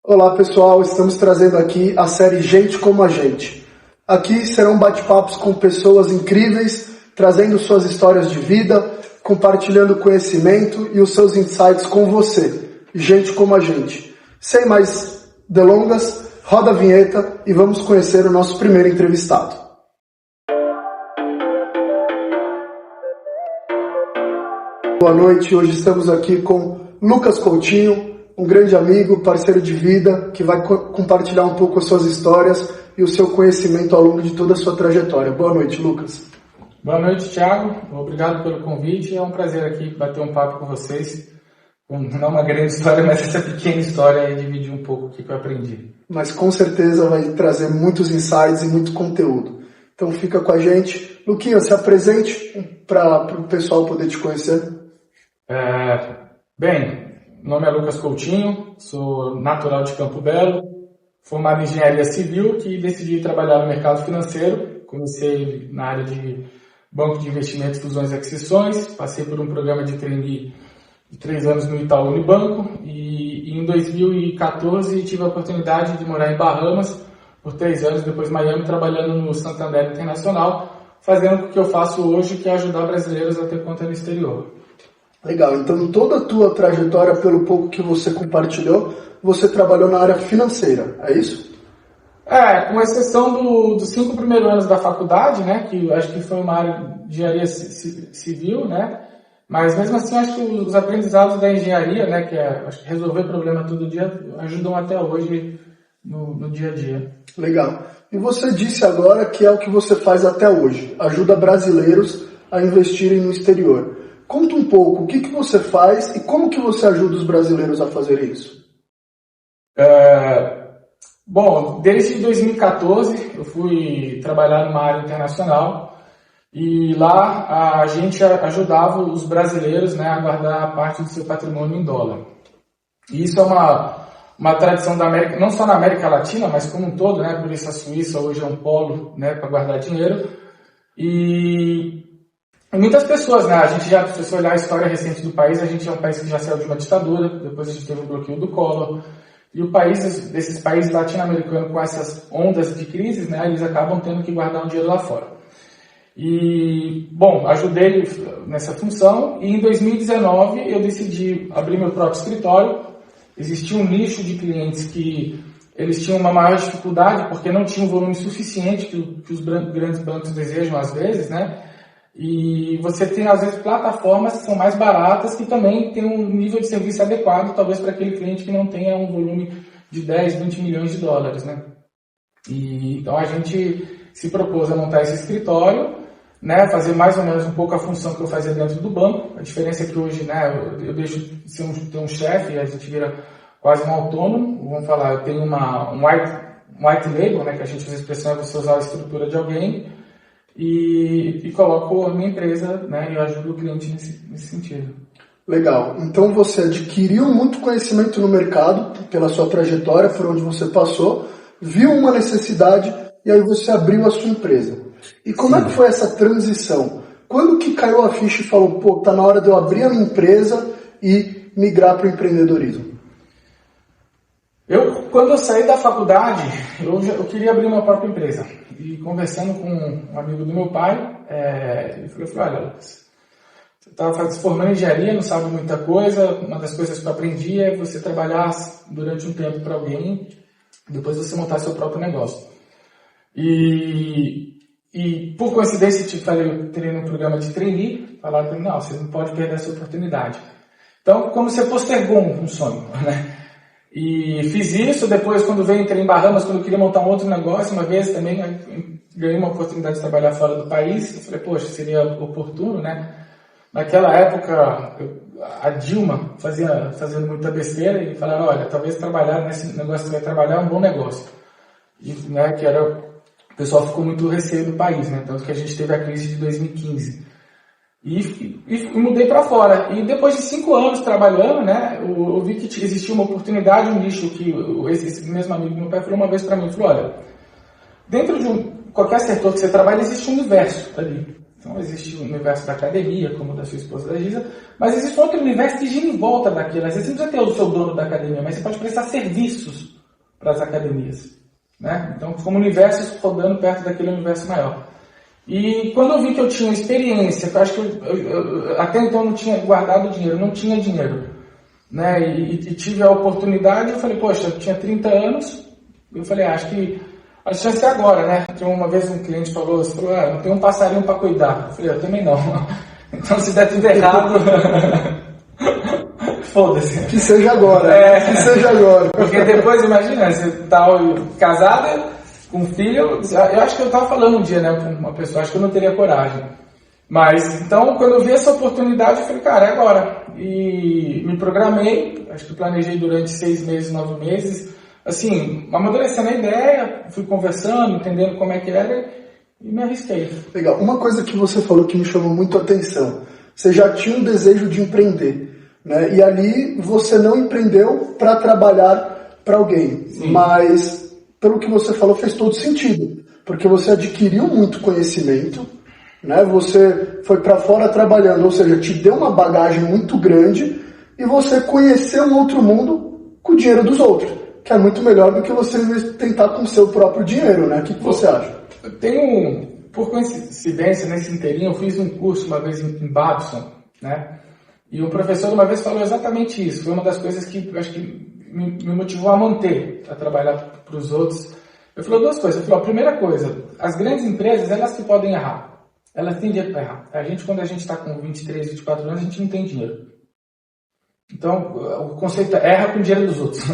Olá pessoal, estamos trazendo aqui a série Gente como a Gente. Aqui serão bate-papos com pessoas incríveis, trazendo suas histórias de vida, compartilhando conhecimento e os seus insights com você, gente como a gente. Sem mais delongas, roda a vinheta e vamos conhecer o nosso primeiro entrevistado. Boa noite, hoje estamos aqui com Lucas Coutinho, um grande amigo, parceiro de vida, que vai compartilhar um pouco as suas histórias e o seu conhecimento ao longo de toda a sua trajetória. Boa noite, Lucas. Boa noite, Thiago. Obrigado pelo convite. É um prazer aqui bater um papo com vocês. Não uma grande história, mas essa pequena história e dividir um pouco o que eu aprendi. Mas com certeza vai trazer muitos insights e muito conteúdo. Então fica com a gente. Luquinha, se apresente para o pessoal poder te conhecer. Bem, meu nome é Lucas Coutinho, sou natural de Campo Belo, formado em engenharia civil, que decidi trabalhar no mercado financeiro. Comecei na área de banco de investimentos, fusões e aquisições, passei por um programa de trainee de 3 anos no Itaú Unibanco e em 2014 tive a oportunidade de morar em Bahamas por 3 anos, depois Miami, trabalhando no Santander Internacional, fazendo o que eu faço hoje, que é ajudar brasileiros a ter conta no exterior. Legal, então toda a tua trajetória, pelo pouco que você compartilhou, você trabalhou na área financeira, é isso? Com exceção dos 5 primeiros anos da faculdade, né, que eu acho que foi uma área de engenharia civil, né, mas mesmo assim acho que os aprendizados da engenharia, né, que é acho que resolver problema todo dia, ajudam até hoje no dia a dia. Legal. E você disse agora que é o que você faz até hoje, ajuda brasileiros a investirem no exterior. Conta um pouco o que você faz e como que você ajuda os brasileiros a fazer isso. Bom, desde 2014 eu fui trabalhar numa área internacional e lá a gente ajudava os brasileiros, né, a guardar parte do seu patrimônio em dólar. E isso é uma tradição da América, não só na América Latina, mas como um todo, né, por isso a Suíça hoje é um polo, né, para guardar dinheiro. E muitas pessoas, né, a gente já, se você olhar a história recente do país, a gente é um país que já saiu de uma ditadura, depois a gente teve o bloqueio do Collor, e desses países latino-americanos com essas ondas de crises, né, eles acabam tendo que guardar um dinheiro lá fora. E, bom, ajudei nessa função, e em 2019 eu decidi abrir meu próprio escritório. Existia um nicho de clientes que eles tinham uma maior dificuldade, porque não tinham o volume suficiente que os grandes bancos desejam às vezes, né? E você tem, às vezes, plataformas que são mais baratas, que também tem um nível de serviço adequado, talvez para aquele cliente que não tenha um volume de 10, 20 milhões de dólares, né? E, então a gente se propôs a montar esse escritório, né, fazer mais ou menos um pouco a função que eu fazia dentro do banco. A diferença é que hoje, né, eu deixo de ter um chefe e a gente vira quase um autônomo. Vamos falar, eu tenho um white label, né, que a gente usa a expressão é você usar a estrutura de alguém, e coloco a minha empresa, né, e ajudo o cliente nesse sentido. Legal. Então você adquiriu muito conhecimento no mercado, pela sua trajetória, por onde você passou, viu uma necessidade e aí você abriu a sua empresa. E como é que foi essa transição? Quando que caiu a ficha e falou, pô, tá na hora de eu abrir a minha empresa e migrar para o empreendedorismo? Quando eu saí da faculdade, eu queria abrir uma própria empresa. E conversando com um amigo do meu pai, ele falou, olha, Lucas, você está se formando em engenharia, não sabe muita coisa, uma das coisas que eu aprendi é você trabalhar durante um tempo para alguém, depois você montar seu próprio negócio. E por coincidência, eu teria um programa de trainee, falaram para mim, não, você não pode perder essa oportunidade. Então, como você postergou um sonho, né? E fiz isso, depois quando entrei em Bahamas, quando eu queria montar um outro negócio, uma vez também ganhei uma oportunidade de trabalhar fora do país, eu falei, poxa, seria oportuno, né? Naquela época, a Dilma fazendo muita besteira e falaram, olha, talvez trabalhar nesse negócio que você vai trabalhar é um bom negócio. E, né, o pessoal ficou muito receio do país, né? Tanto que a gente teve a crise de 2015. E mudei para fora. E depois de 5 anos trabalhando, né, eu vi que existia uma oportunidade, um nicho que esse mesmo amigo do meu pai falou uma vez para mim, falou, olha, dentro de qualquer setor que você trabalha, existe um universo ali. Então existe o universo da academia, como o da sua esposa da Giza, mas existe outro universo que gira em volta daquilo. Às vezes você não precisa ter o seu dono da academia, mas você pode prestar serviços para as academias, né? Então, como universos rodando perto daquele universo maior. E quando eu vi que eu tinha experiência, que eu acho que eu até então não tinha guardado dinheiro, não tinha dinheiro, né? E tive a oportunidade, eu falei, poxa, eu tinha 30 anos, eu falei, acho que a chance é agora, né? Uma vez um cliente falou, não tem um passarinho para cuidar. Eu falei, eu também não. Então, se der tudo errado, foda-se. Que seja agora. Que seja agora. Porque depois, imagina, você tá casada, com um filho, eu acho que eu estava falando um dia, né, com uma pessoa, acho que eu não teria coragem. Mas, então, quando eu vi essa oportunidade, eu falei, cara, é agora. E me programei, acho que planejei durante 6 meses, 9 meses, assim, amadurecendo a ideia, fui conversando, entendendo como é que era e me arrisquei. Legal. Uma coisa que você falou que me chamou muito a atenção, você já tinha um desejo de empreender, né? E ali você não empreendeu para trabalhar para alguém, sim, mas pelo que você falou fez todo sentido, porque você adquiriu muito conhecimento, né? Você foi para fora trabalhando, ou seja, te deu uma bagagem muito grande e você conheceu um outro mundo com o dinheiro dos outros, que é muito melhor do que você tentar com o seu próprio dinheiro, né? O que você acha? Eu tenho, por coincidência, nesse inteirinho, eu fiz um curso uma vez em Babson, né? E o professor uma vez falou exatamente isso. Foi uma das coisas que eu acho que me motivou a manter, a trabalhar para os outros. Ele falou 2 coisas. Ele falou, a primeira coisa, as grandes empresas, elas que podem errar. Elas têm dinheiro para errar. A gente, quando a gente está com 23, 24 anos, a gente não tem dinheiro. Então, o conceito é erra com o dinheiro dos outros.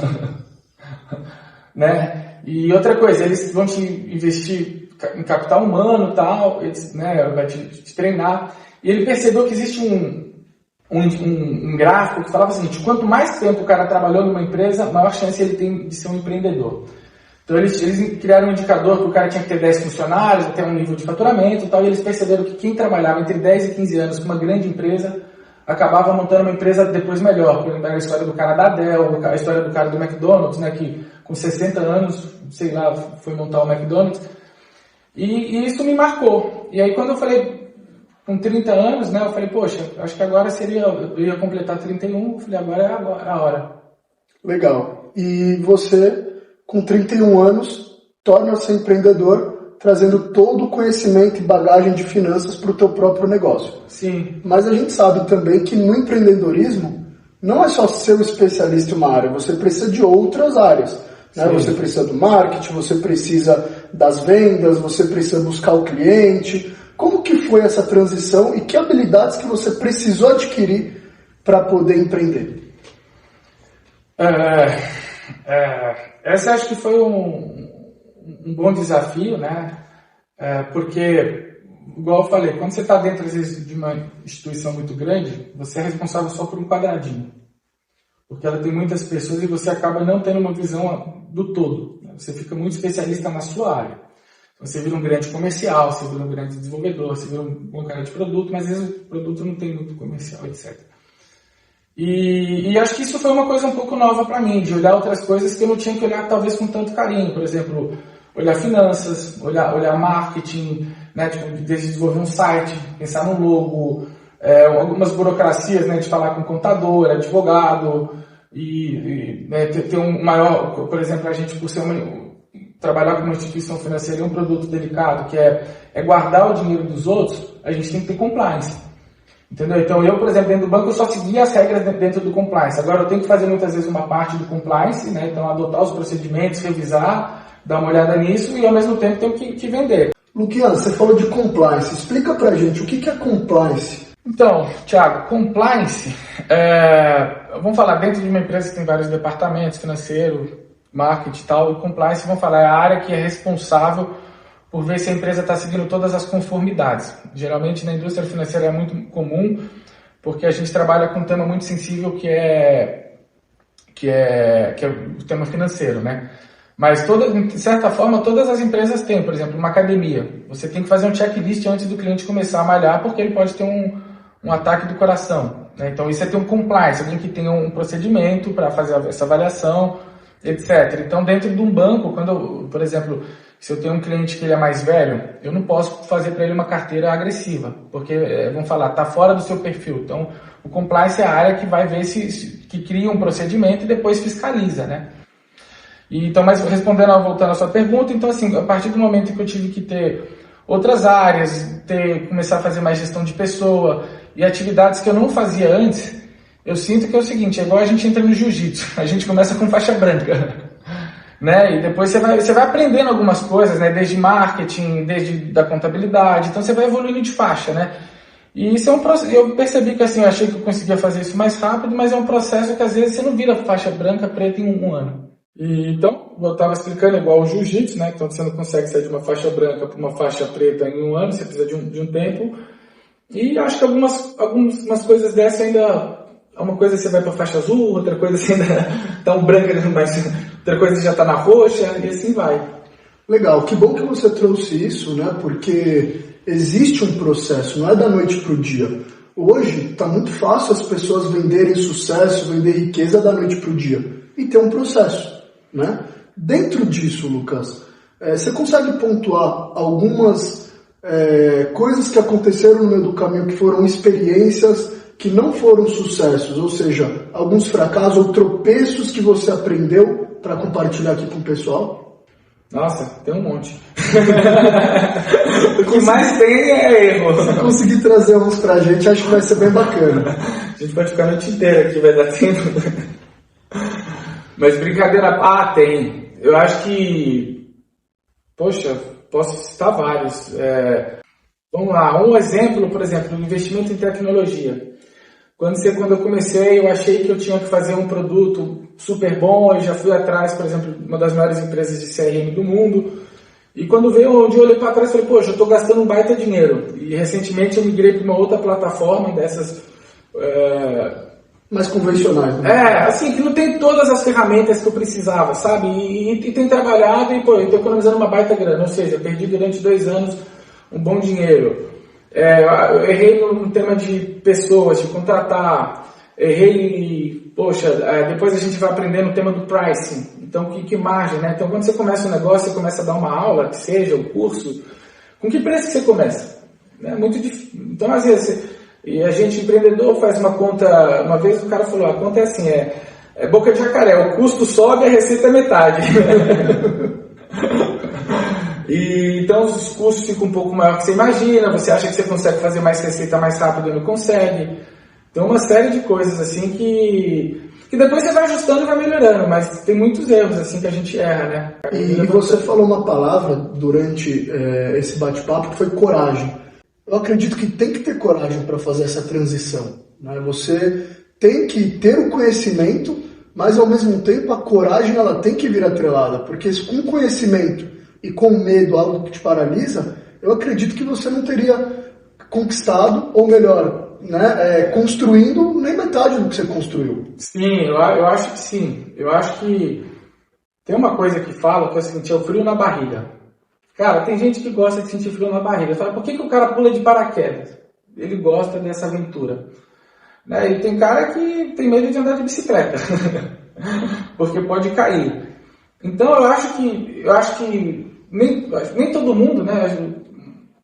Né? E outra coisa, eles vão te investir em capital humano, tal, eles, né, vai te treinar. E ele percebeu que existe um gráfico que falava o seguinte: quanto mais tempo o cara trabalhou numa empresa, maior chance ele tem de ser um empreendedor. Então eles criaram um indicador que o cara tinha que ter 10 funcionários, até um nível de faturamento e tal, e eles perceberam que quem trabalhava entre 10 e 15 anos com uma grande empresa acabava montando uma empresa depois melhor. Por exemplo, a história do cara da Dell, a história do cara do McDonald's, né, que com 60 anos, sei lá, foi montar o McDonald's. E isso me marcou. E aí quando eu falei, com 30 anos, né, eu falei, poxa, acho que agora eu ia completar 31, eu falei, agora é a hora. Legal. E você, com 31 anos, torna-se empreendedor, trazendo todo o conhecimento e bagagem de finanças para o teu próprio negócio. Sim. Mas a gente sabe também que no empreendedorismo, não é só ser um especialista em uma área, você precisa de outras áreas. Né? Você precisa do marketing, você precisa das vendas, você precisa buscar o cliente. Como que foi essa transição e que habilidades que você precisou adquirir para poder empreender? Essa acho que foi um bom desafio, né? Porque, igual eu falei, quando você está dentro às vezes, de uma instituição muito grande, você é responsável só por um quadradinho. Porque ela tem muitas pessoas e você acaba não tendo uma visão do todo. Né? Você fica muito especialista na sua área. Você vira um grande comercial, você vira um grande desenvolvedor, você vira um bom cara de produto, mas às vezes o produto não tem muito comercial, etc. E acho que isso foi uma coisa um pouco nova para mim, de olhar outras coisas que eu não tinha que olhar talvez com tanto carinho. Por exemplo, olhar finanças, olhar marketing, né, tipo, desenvolver um site, pensar no logo, algumas burocracias, né, de falar com contador, advogado, né, ter um maior, por exemplo, a gente por ser trabalhar com uma instituição financeira é um produto delicado, que é guardar o dinheiro dos outros, a gente tem que ter compliance. Entendeu? Então eu, por exemplo, dentro do banco, eu só seguia as regras dentro do compliance. Agora eu tenho que fazer muitas vezes uma parte do compliance, né? Então adotar os procedimentos, revisar, dar uma olhada nisso e ao mesmo tempo tenho que vender. Luquiano, você falou de compliance. Explica pra gente o que é compliance. Então, Thiago, compliance, vamos falar, dentro de uma empresa que tem vários departamentos, financeiro, marketing e tal, e compliance, vamos falar, é a área que é responsável por ver se a empresa está seguindo todas as conformidades. Geralmente na indústria financeira é muito comum, porque a gente trabalha com um tema muito sensível que é o tema financeiro, né? Mas, de certa forma, todas as empresas têm, por exemplo, uma academia. Você tem que fazer um checklist antes do cliente começar a malhar, porque ele pode ter um ataque do coração. Né? Então, isso é ter um compliance, alguém que tenha um procedimento para fazer essa avaliação, etc. Então, dentro de um banco, por exemplo, se eu tenho um cliente que ele é mais velho, eu não posso fazer para ele uma carteira agressiva, porque, vamos falar, está fora do seu perfil. Então, o compliance é a área que vai ver que cria um procedimento e depois fiscaliza, né? Então, mas voltando à sua pergunta, então assim, a partir do momento que eu tive que ter outras áreas, começar a fazer mais gestão de pessoa e atividades que eu não fazia antes, eu sinto que é o seguinte, é igual a gente entra no jiu-jitsu, a gente começa com faixa branca, né? E depois você vai aprendendo algumas coisas, né? Desde marketing, desde da contabilidade, então você vai evoluindo de faixa, né? E isso é um processo, eu percebi que assim, eu achei que eu conseguia fazer isso mais rápido, mas é um processo que às vezes você não vira faixa branca, preta em um ano. E, então, eu estava explicando igual o jiu-jitsu, né? Então você não consegue sair de uma faixa branca para uma faixa preta em um ano, você precisa de um tempo. E acho que algumas coisas dessa ainda, uma coisa você vai para faixa azul, outra coisa você ainda está um branca, mas outra coisa você já está na roxa, e assim vai. Legal, que bom que você trouxe isso, né? Porque existe um processo, não é da noite para o dia. Hoje está muito fácil as pessoas venderem sucesso, vender riqueza da noite para o dia. E ter um processo, né? Dentro disso, Lucas, você consegue pontuar algumas coisas que aconteceram no meio do caminho que foram experiências que não foram sucessos, ou seja, alguns fracassos ou tropeços que você aprendeu para compartilhar aqui com o pessoal? Nossa, tem um monte. O que mais tem é erro. Se conseguir trazer uns pra gente, acho que vai ser bem bacana. A gente pode ficar a noite inteira aqui, vai dar tempo. Mas brincadeira, tem. Eu acho que, poxa, posso citar vários. Vamos lá, um exemplo, por exemplo, investimento em tecnologia. Quando eu comecei, eu achei que eu tinha que fazer um produto super bom, eu já fui atrás, por exemplo, de uma das maiores empresas de CRM do mundo, e quando veio, um dia eu olhei para trás e falei, poxa, eu estou gastando um baita dinheiro. E recentemente eu migrei para uma outra plataforma dessas... mais convencionais, né? Assim, que não tem todas as ferramentas que eu precisava, sabe? E tem trabalhado e, eu estou economizando uma baita grana, ou seja, perdi durante 2 anos um bom dinheiro. Eu errei no tema de pessoas, de contratar, depois a gente vai aprendendo o tema do pricing, então que margem, né? Então quando você começa um negócio, você começa a dar uma aula, que seja, o curso, com que preço que você começa? É muito difícil. Então às vezes, e a gente empreendedor faz uma conta, uma vez o cara falou, a conta é assim, é boca de jacaré, o custo sobe, a receita é metade. E, então os custos ficam um pouco maior que você imagina, você acha que você consegue fazer mais receita mais rápido e não consegue. Então uma série de coisas assim que depois você vai ajustando e vai melhorando, mas tem muitos erros assim que a gente erra, né? E você falou uma palavra durante esse bate-papo que foi coragem. Eu acredito que tem que ter coragem para fazer essa transição, né? Você tem que ter o conhecimento, mas ao mesmo tempo a coragem ela tem que vir atrelada, porque com conhecimento e com medo, algo que te paralisa, eu acredito que você não teria conquistado, ou melhor, né, construindo nem metade do que você construiu. Sim, eu acho que sim. Eu acho que tem uma coisa que fala que é o seguinte, é o frio na barriga. Cara, tem gente que gosta de sentir frio na barriga. Fala, por que o cara pula de paraquedas? Ele gosta dessa aventura. Né? E tem cara que tem medo de andar de bicicleta, porque pode cair. Então eu acho que nem todo mundo, né?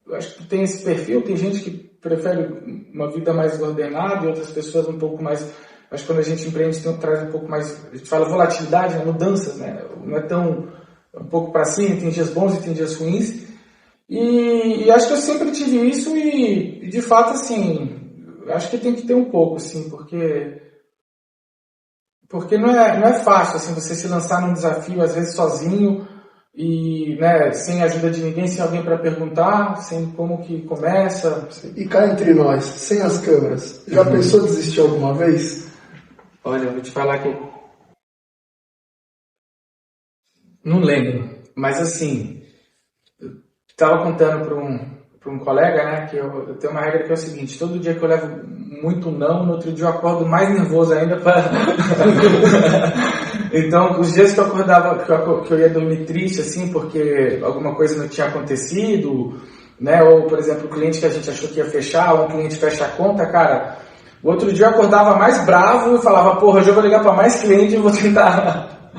Eu acho que tem esse perfil, tem gente que prefere uma vida mais ordenada e outras pessoas um pouco mais... Acho que quando a gente empreende traz um pouco mais... A gente fala volatilidade, né? Mudanças, né? Não é tão um pouco para cima, tem dias bons e tem dias ruins. E acho que eu sempre tive isso e de fato, assim, acho que tem que ter um pouco, assim, porque não é fácil, assim, você se lançar num desafio, às vezes sozinho, e, né, sem ajuda de ninguém, sem alguém para perguntar, sem como que começa. E cá entre nós, sem as câmeras, já pensou desistir alguma vez? Olha, eu vou te falar que eu não lembro, mas assim, eu estava contando para um colega, né, que eu tenho uma regra que é o seguinte, todo dia que eu levo muito não, no outro dia eu acordo mais nervoso ainda para... Então, os dias que eu acordava, que eu ia dormir triste, assim, porque alguma coisa não tinha acontecido, né, ou, por exemplo, o cliente que a gente achou que ia fechar, ou um cliente fecha a conta, cara, o outro dia eu acordava mais bravo e falava, porra, hoje eu vou ligar para mais cliente e vou tentar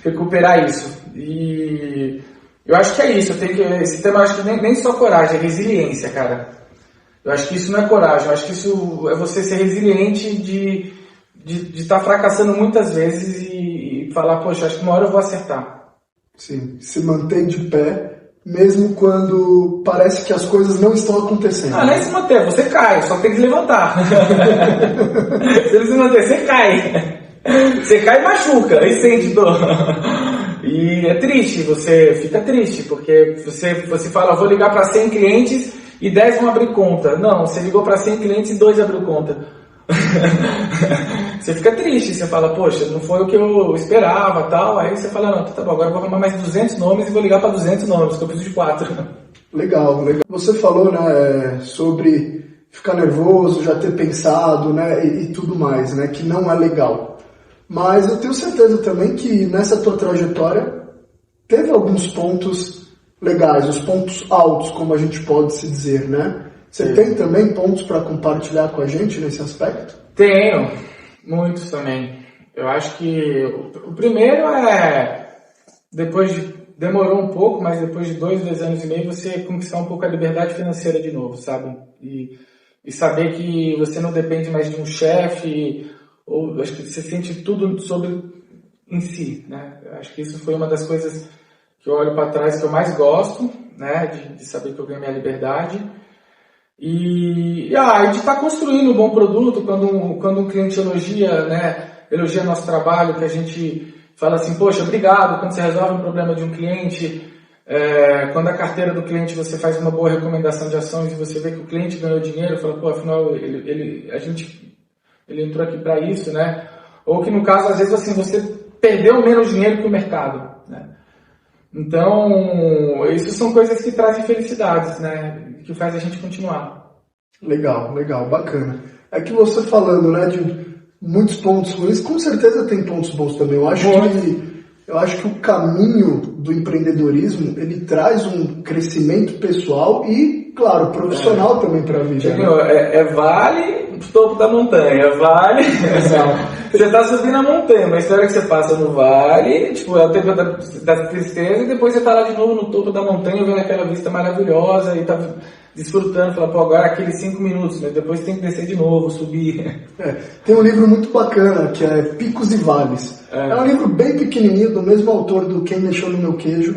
recuperar isso. E eu acho que é isso, esse tema eu acho que nem só coragem, é resiliência, cara. Eu acho que isso não é coragem, eu acho que isso é você ser resiliente de estar fracassando muitas vezes e e falar, poxa, acho que uma hora eu vou acertar. Sim, se mantém de pé, mesmo quando parece que as coisas não estão acontecendo. Ah, não é se manter, você cai, só tem que levantar. Se ele se manter, você cai. Você cai e machuca, e sente dor. E é triste, você fica triste, porque você fala, vou ligar para 100 clientes e 10 vão abrir conta. Não, você ligou para 100 clientes e 2 abriu conta. Você fica triste, você fala, poxa, não foi o que eu esperava, tal. Aí você fala, não, tá bom, agora eu vou arrumar mais 200 nomes e vou ligar para 200 nomes, que eu preciso de 4. Legal, legal. Você falou, né, sobre ficar nervoso, já ter pensado, né, e tudo mais, né, que não é legal. Mas eu tenho certeza também que nessa tua trajetória teve alguns pontos legais, os pontos altos, como a gente pode se dizer, né? Você tem também pontos para compartilhar com a gente nesse aspecto? Tenho, muitos também. Eu acho que o primeiro demorou um pouco, mas depois de 2 anos e meio, você conquistar um pouco a liberdade financeira de novo, sabe? E saber que você não depende mais de um chefe, ou acho que você sente tudo sobre em si, né? Eu acho que isso foi uma das coisas que eu olho para trás que eu mais gosto, né? De saber que eu ganhei minha liberdade. E de estar construindo um bom produto, quando um cliente elogia, né? Elogia nosso trabalho, que a gente fala assim, poxa, obrigado, quando você resolve um problema de um cliente, quando a carteira do cliente você faz uma boa recomendação de ações e você vê que o cliente ganhou dinheiro, fala, pô, afinal ele entrou aqui para isso, né? Ou que no caso, às vezes, assim, você perdeu menos dinheiro que o mercado, né? Então, isso são coisas que trazem felicidades, né? Que faz a gente continuar. Legal, legal, bacana. É que você falando, né, de muitos pontos ruins, com certeza tem pontos bons também. Eu acho que o caminho do empreendedorismo, ele traz um crescimento pessoal e, claro, profissional também para a vida. Né? Vale o topo da montanha, vale. Você está subindo a montanha, mas espera que você passa no vale, tipo, é o tempo da tristeza, e depois você está lá de novo no topo da montanha, vendo aquela vista maravilhosa e está desfrutando, fala, pô, agora aqueles 5 minutos, mas depois tem que descer de novo, subir. Tem um livro muito bacana, que é Picos e Vales. É um livro bem pequenininho, do mesmo autor do Quem Mexeu no Meu Queijo.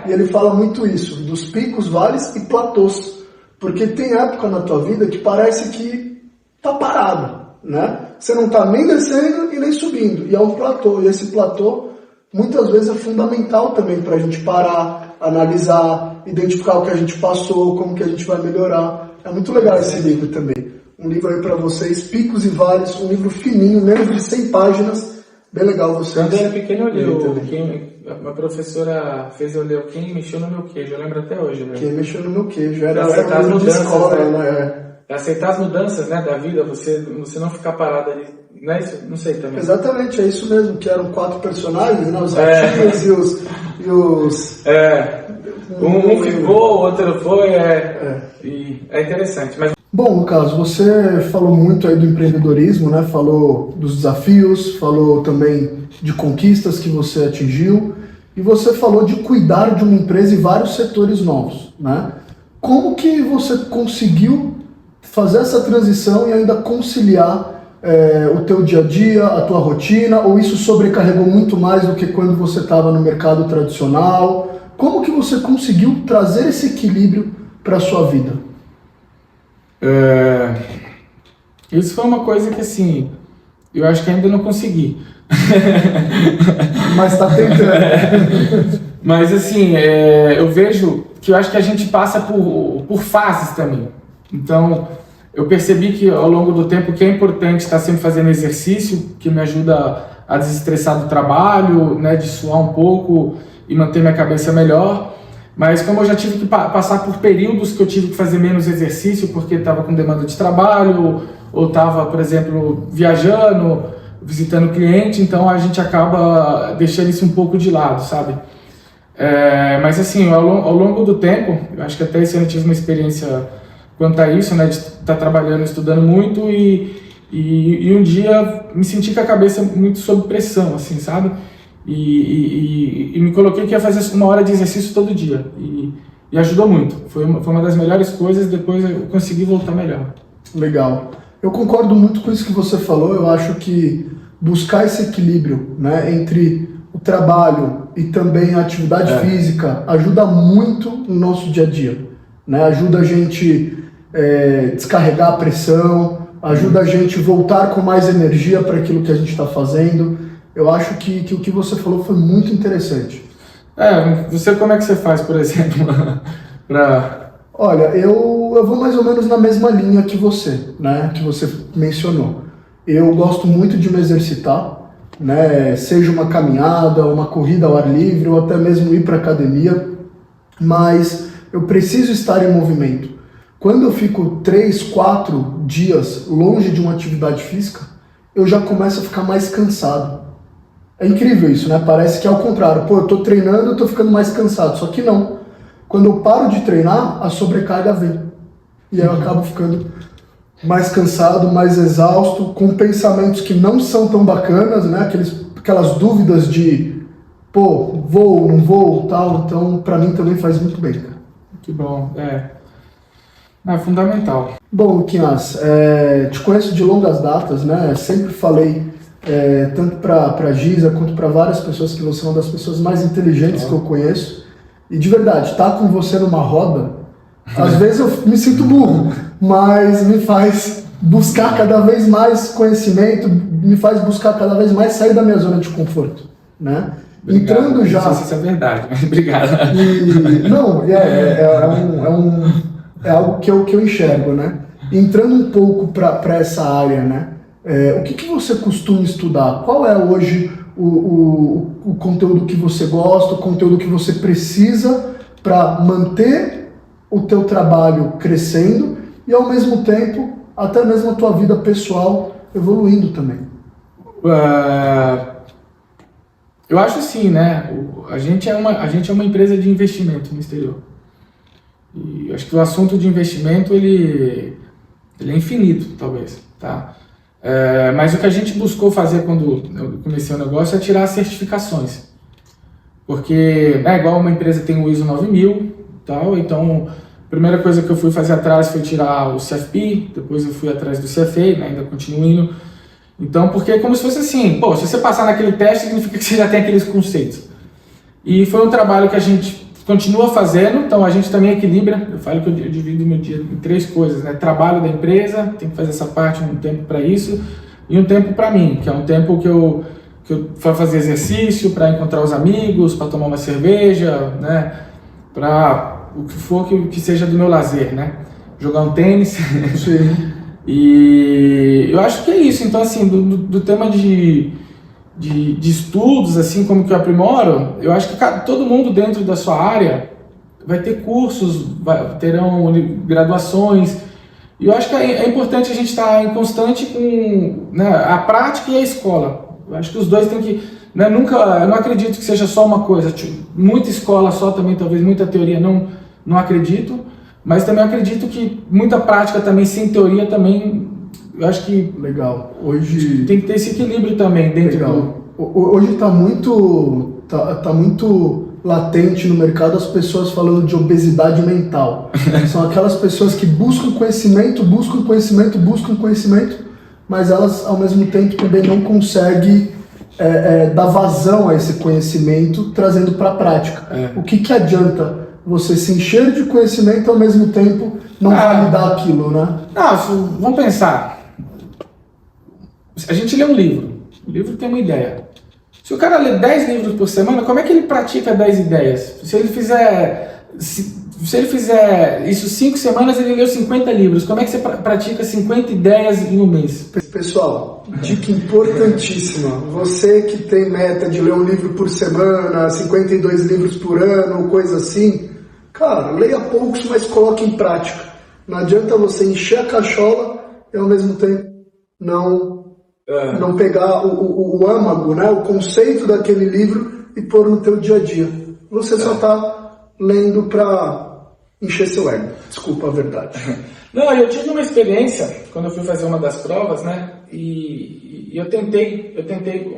E ele fala muito isso, dos picos, vales e platôs. Porque tem época na tua vida que parece que tá parado, né? Você não tá nem descendo e nem subindo. E é um platô. E esse platô, muitas vezes, é fundamental também pra gente parar, analisar, identificar o que a gente passou, como que a gente vai melhorar. É muito legal esse livro também. Um livro aí pra vocês, Picos e Vales, um livro fininho, menos de 100 páginas. Bem legal você. Quando eu era pequeno eu li, uma professora fez eu ler Quem Mexeu no Meu Queijo, eu lembro até hoje. Né? Quem Mexeu no Meu Queijo, era aceitar as mudanças, escola, né? Aceitar as mudanças, né, da vida, você não ficar parado ali, não é isso? Não sei também. Exatamente, é isso mesmo, que eram 4 personagens, né, os ratinhos e os... Um ficou, o outro foi, e é interessante, mas... Bom, Lucas, você falou muito aí do empreendedorismo, né? Falou dos desafios, falou também de conquistas que você atingiu e você falou de cuidar de uma empresa e vários setores novos, né? Como que você conseguiu fazer essa transição e ainda conciliar o teu dia a dia, a tua rotina, ou isso sobrecarregou muito mais do que quando você estava no mercado tradicional? Como que você conseguiu trazer esse equilíbrio para a sua vida? Isso foi uma coisa que, assim, eu acho que ainda não consegui. Mas está tentando. Mas, assim, eu vejo que eu acho que a gente passa por fases também. Então, eu percebi que ao longo do tempo que é importante estar sempre fazendo exercício, que me ajuda a desestressar do trabalho, né, de suar um pouco e manter minha cabeça melhor. Mas como eu já tive que passar por períodos que eu tive que fazer menos exercício porque estava com demanda de trabalho, ou estava, por exemplo, viajando, visitando cliente, então a gente acaba deixando isso um pouco de lado, sabe? Mas assim, ao longo do tempo, eu acho que até esse ano eu tive uma experiência quanto a isso, né, de estar trabalhando, estudando muito e um dia me senti com a cabeça muito sob pressão, assim, sabe? E me coloquei que ia fazer 1 hora de exercício todo dia e ajudou muito, foi uma das melhores coisas, depois eu consegui voltar melhor. Legal, eu concordo muito com isso que você falou, eu acho que buscar esse equilíbrio, né, entre o trabalho e também a atividade física ajuda muito no nosso dia a dia, né? Ajuda a gente descarregar a pressão, ajuda a gente voltar com mais energia para aquilo que a gente está fazendo. Eu acho que o que você falou foi muito interessante. Você como é que você faz, por exemplo, para... Olha, eu vou mais ou menos na mesma linha que você, né? Que você mencionou. Eu gosto muito de me exercitar, né? Seja uma caminhada, uma corrida ao ar livre ou até mesmo ir para academia, mas eu preciso estar em movimento. Quando eu fico 3, 4 dias longe de uma atividade física, eu já começo a ficar mais cansado. É incrível isso, né? Parece que é ao contrário. Pô, eu tô treinando, eu tô ficando mais cansado. Só que não. Quando eu paro de treinar, a sobrecarga vem. E aí eu acabo ficando mais cansado, mais exausto, com pensamentos que não são tão bacanas, né? Aquelas dúvidas de, pô, vou, não vou, tal. Então, pra mim também faz muito bem, cara. Que bom, é fundamental. Bom, Luquinhas, te conheço de longas datas, né? Sempre falei, tanto para Giza quanto para várias pessoas, que você é uma das pessoas mais inteligentes que eu conheço. E de verdade, estar com você numa roda, às vezes eu me sinto burro, mas me faz buscar cada vez mais conhecimento, me faz buscar cada vez mais sair da minha zona de conforto, né? Obrigado. Entrando já... Não sei se isso é verdade, mas obrigado. Não, é algo que eu enxergo, né? Entrando um pouco para essa área, né? O que você costuma estudar? Qual é hoje o conteúdo que você gosta, o conteúdo que você precisa para manter o teu trabalho crescendo e, ao mesmo tempo, até mesmo a tua vida pessoal evoluindo também? Eu acho assim, né? A gente é uma empresa de investimento no exterior. E eu acho que o assunto de investimento ele é infinito, talvez, tá? Mas o que a gente buscou fazer quando eu comecei o negócio é tirar as certificações, porque igual uma empresa tem o ISO 9000, tal. Então a primeira coisa que eu fui fazer atrás foi tirar o CFP, depois eu fui atrás do CFA, né? Ainda continuo indo. Então, porque é como se fosse assim, pô, se você passar naquele teste significa que você já tem aqueles conceitos. E foi um trabalho que a gente continua fazendo, então a gente também equilibra. Eu falo que eu divido meu dia em 3 coisas, né? Trabalho da empresa, tem que fazer essa parte, um tempo para isso, e um tempo para mim, que é um tempo que eu vou fazer exercício, para encontrar os amigos, para tomar uma cerveja, né? Para o que for que seja do meu lazer, né? Jogar um tênis. Sim. E eu acho que é isso. Então, assim, do tema de estudos, assim como que eu aprimoro, eu acho que todo mundo dentro da sua área vai ter cursos, terão graduações, e eu acho que é importante a gente estar em constante com, né, a prática e a escola. Eu acho que os dois têm que, né, eu não acredito que seja só uma coisa, muita escola só também, talvez muita teoria, não acredito, mas também acredito que muita prática também, sem teoria também. Eu acho que legal. Hoje tem que ter esse equilíbrio também dentro Hoje está muito latente no mercado as pessoas falando de obesidade mental. São aquelas pessoas que buscam conhecimento, mas elas ao mesmo tempo também não conseguem dar vazão a esse conhecimento, trazendo para a prática. O que adianta você se encher de conhecimento e ao mesmo tempo não validar aquilo, né? Vamos pensar. A gente lê um livro. O livro tem uma ideia. Se o cara lê 10 livros por semana, como é que ele pratica 10 ideias? Se ele fizer isso 5 semanas, ele leu 50 livros. Como é que você pratica 50 ideias em um mês? Pessoal, dica importantíssima. Você que tem meta de ler um livro por semana, 52 livros por ano, coisa assim, cara, leia poucos, mas coloque em prática. Não adianta você encher a cachola e ao mesmo tempo não pegar o âmago, né, o conceito daquele livro e pôr no teu dia a dia. Você só está lendo para encher seu ego. Desculpa a verdade. Não, eu tive uma experiência quando eu fui fazer uma das provas, né? E eu tentei,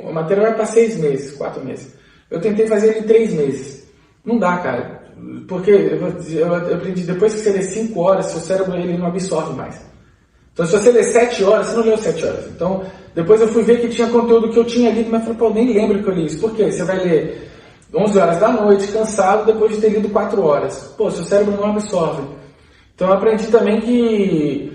o material é para 6 meses, 4 meses. Eu tentei fazer ele em 3 meses. Não dá, cara. Porque eu aprendi, depois que você lê 5 horas, seu cérebro ele não absorve mais. Então, se você lê 7 horas, você não leu 7 horas. Então, Depois eu fui ver que tinha conteúdo que eu tinha lido, mas falei, pô, nem lembro que eu li isso. Por quê? Você vai ler 11 horas da noite, cansado, depois de ter lido 4 horas. Pô, seu cérebro não absorve. Então eu aprendi também que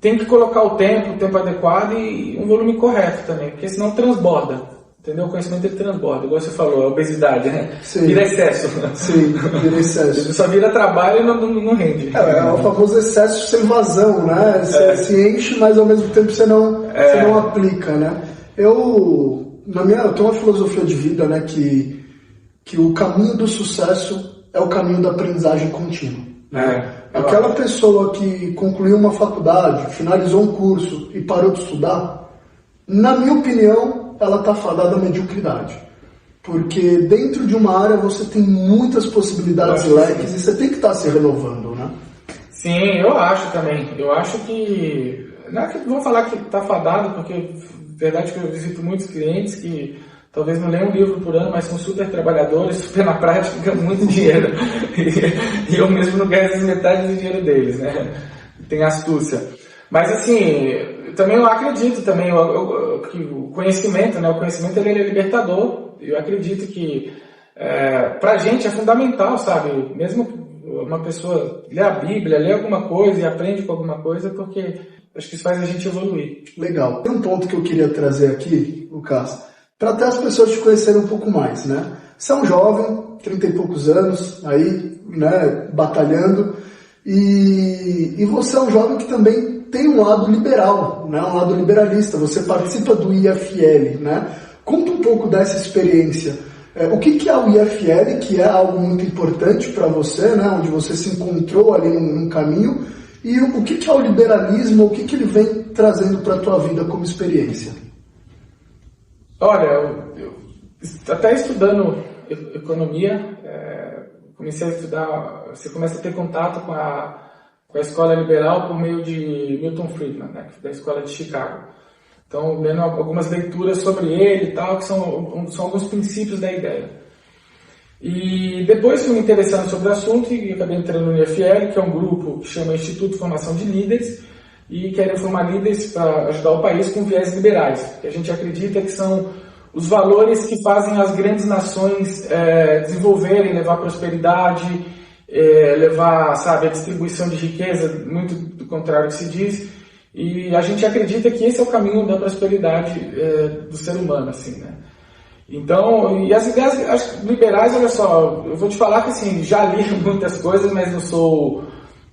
tem que colocar o tempo adequado e um volume correto também, porque senão transborda. Entendeu? O conhecimento ele transborda, igual você falou, a obesidade, né? Sim. Vira excesso. Sim, vira excesso. Ele só vira trabalho e não rende. É o famoso excesso sem vazão, né? Você se enche, mas ao mesmo tempo você não aplica, né? Eu tenho uma filosofia de vida, né? Que o caminho do sucesso é o caminho da aprendizagem contínua. Aquela pessoa que concluiu uma faculdade, finalizou um curso e parou de estudar, na minha opinião, ela está fadada à mediocridade. Porque dentro de uma área você tem muitas possibilidades e leques e você tem que estar se renovando, né? Sim, eu acho também. Eu acho que... Não é que vão falar que está fadado, porque verdade que eu visito muitos clientes que talvez não leiam um livro por ano, mas são super trabalhadores, super na prática, ganham muito dinheiro. E eu mesmo não ganho metade do dinheiro deles, né? Tem astúcia. Mas assim... Também eu acredito também que o conhecimento, né? O conhecimento ele é libertador. Eu acredito que para a gente é fundamental, sabe? Mesmo uma pessoa lê a Bíblia, lê alguma coisa e aprende com alguma coisa, porque acho que isso faz a gente evoluir. Legal. Tem um ponto que eu queria trazer aqui, Lucas, para até as pessoas te conhecerem um pouco mais, né? Você é um jovem, 30 e poucos anos, aí, né, batalhando, e você é um jovem que também tem um lado liberal, né? Um lado liberalista. Você participa do IFL, né? Conta um pouco dessa experiência. O que é o IFL, que é algo muito importante para você, né? Onde você se encontrou ali num caminho, e o que é o liberalismo, o que ele vem trazendo para a tua vida como experiência? Olha, eu até estudando economia, comecei a estudar, você começa a ter contato com a escola liberal por meio de Milton Friedman, né, da escola de Chicago. Então, lendo algumas leituras sobre ele e tal, que são alguns princípios da ideia. E depois fui me interessando sobre o assunto e acabei entrando no IFL, que é um grupo que chama Instituto de Formação de Líderes, e querem formar líderes para ajudar o país com viés liberais, que a gente acredita que são os valores que fazem as grandes nações desenvolverem, levar prosperidade, levar, sabe, a distribuição de riqueza, muito do contrário que se diz, e a gente acredita que esse é o caminho da prosperidade do ser humano, assim, né? Então, e as ideias liberais, olha só, eu vou te falar que assim, já li muitas coisas, mas não sou,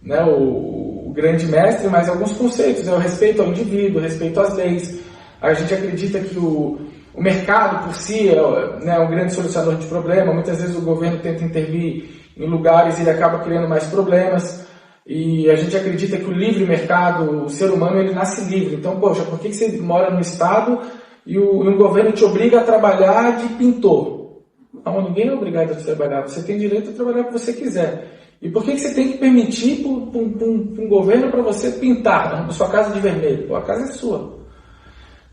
né, o grande mestre, mas alguns conceitos, né, o respeito ao indivíduo, o respeito às leis. A gente acredita que o mercado por si é um grande solucionador de problema. Muitas vezes o governo tenta intervir em lugares e ele acaba criando mais problemas. E a gente acredita que o livre mercado, o ser humano, ele nasce livre. Então, poxa, por que você mora no estado e um governo te obriga a trabalhar de pintor? Não, ninguém é obrigado a trabalhar. Você tem direito a trabalhar o que você quiser. E por que você tem que permitir para um governo para você pintar a sua casa de vermelho? Pô, a casa é sua.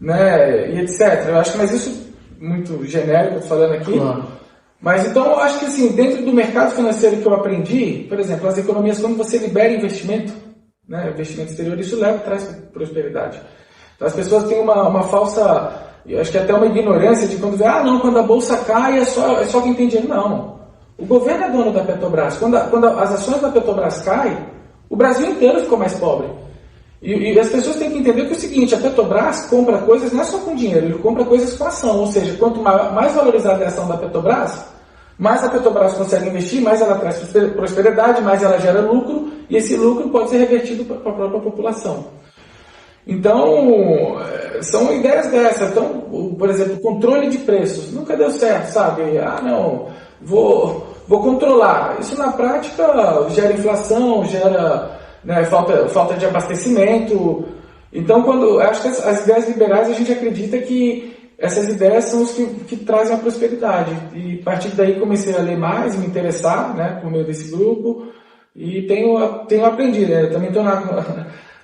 Né? E etc. Eu acho que, mas isso muito genérico, eu tô falando aqui. Claro. Mas então eu acho que assim, dentro do mercado financeiro que eu aprendi, por exemplo, as economias, quando você libera investimento, né, investimento exterior, isso traz prosperidade. Então as pessoas têm uma falsa, eu acho que até uma ignorância de quando vê, quando a bolsa cai é só quem tem dinheiro. Não. O governo é dono da Petrobras. Quando as ações da Petrobras caem, o Brasil inteiro ficou mais pobre. E as pessoas têm que entender que é o seguinte, a Petrobras compra coisas não é só com dinheiro, ele compra coisas com ação. Ou seja, quanto mais valorizada é a ação da Petrobras, mais a Petrobras consegue investir, mais ela traz prosperidade, mais ela gera lucro, e esse lucro pode ser revertido para a própria população. Então, são ideias dessas. Então, por exemplo, o controle de preços nunca deu certo, sabe? Vou controlar. Isso na prática gera inflação, gera, né, falta de abastecimento. Então, acho que as ideias liberais, a gente acredita que essas ideias são os que trazem a prosperidade. E a partir daí comecei a ler mais, me interessar, né, por meio desse grupo, e tenho aprendido, né? Também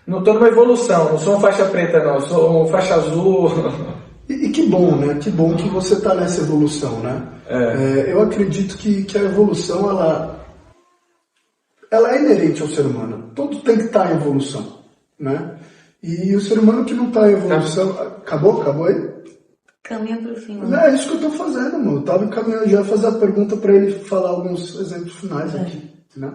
não estou numa evolução, não sou um faixa preta não, sou um faixa azul. E que bom, né? Que bom que você está nessa evolução, né? Eu acredito que a evolução, ela é inerente ao ser humano. Todo tem que estar em evolução, né? E o ser humano que não está em evolução... Acabou aí? Caminha pro fim. É isso que eu tô fazendo, mano. Eu tava encaminhando já fazer a pergunta para ele falar alguns exemplos finais aqui, né?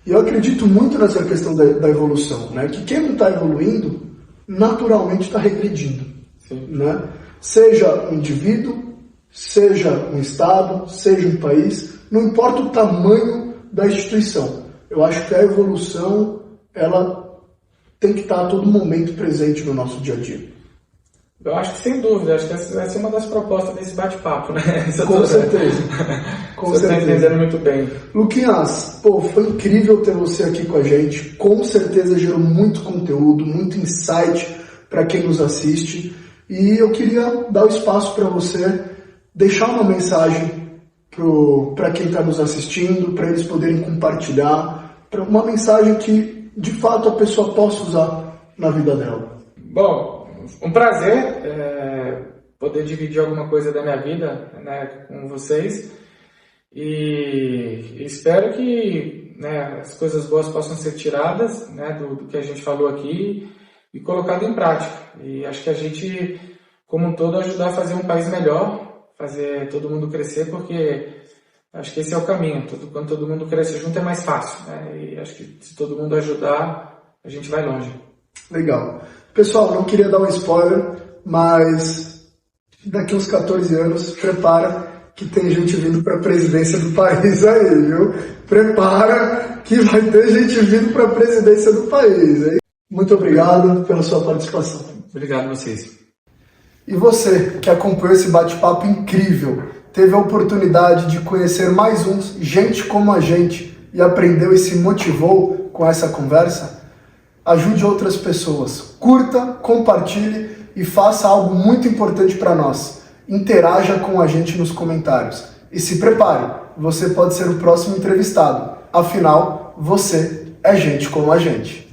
E eu acredito muito nessa questão da evolução, né? Que quem não está evoluindo, naturalmente está regredindo, né? Seja um indivíduo, seja um estado, seja um país, não importa o tamanho da instituição. Eu acho que a evolução, ela tem que estar a todo momento presente no nosso dia a dia. Eu acho que sem dúvida, acho que essa vai ser uma das propostas desse bate-papo, né? Com certeza. Com você está entendendo muito bem. Luquinhas, pô, foi incrível ter você aqui com a gente. Com certeza gerou muito conteúdo, muito insight para quem nos assiste. E eu queria dar o espaço para você deixar uma mensagem para quem está nos assistindo, para eles poderem compartilhar, para uma mensagem que de fato a pessoa possa usar na vida dela. Bom, um prazer poder dividir alguma coisa da minha vida, né, com vocês, e espero que, né, as coisas boas possam ser tiradas, né, do que a gente falou aqui e colocado em prática. E acho que a gente, como um todo, ajudar a fazer um país melhor, fazer todo mundo crescer, porque acho que esse é o caminho. Quando todo mundo cresce junto é mais fácil, né? E acho que se todo mundo ajudar, a gente vai longe. Legal. Pessoal, não queria dar um spoiler, mas daqui uns 14 anos, prepara que tem gente vindo para a presidência do país aí, viu? Prepara que vai ter gente vindo para a presidência do país, hein? Muito obrigado pela sua participação. Obrigado a vocês. E você, que acompanhou esse bate-papo incrível, teve a oportunidade de conhecer mais uns Gente Como a Gente e aprendeu e se motivou com essa conversa? Ajude outras pessoas, curta, compartilhe e faça algo muito importante para nós. Interaja com a gente nos comentários. E se prepare, você pode ser o próximo entrevistado. Afinal, você é gente como a gente.